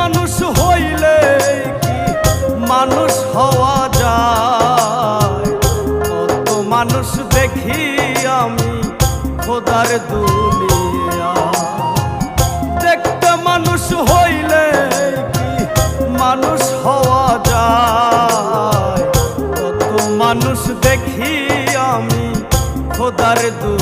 মানুষ হইলে কি মানুষ হওয়া যায়, কত মানুষ দেখি আমি খোদার দুনিয়া। দেখতে মানুষ হইলে কি মানুষ হওয়া যায়, কত মানুষ দেখি আমি খোদার দুনিয়া।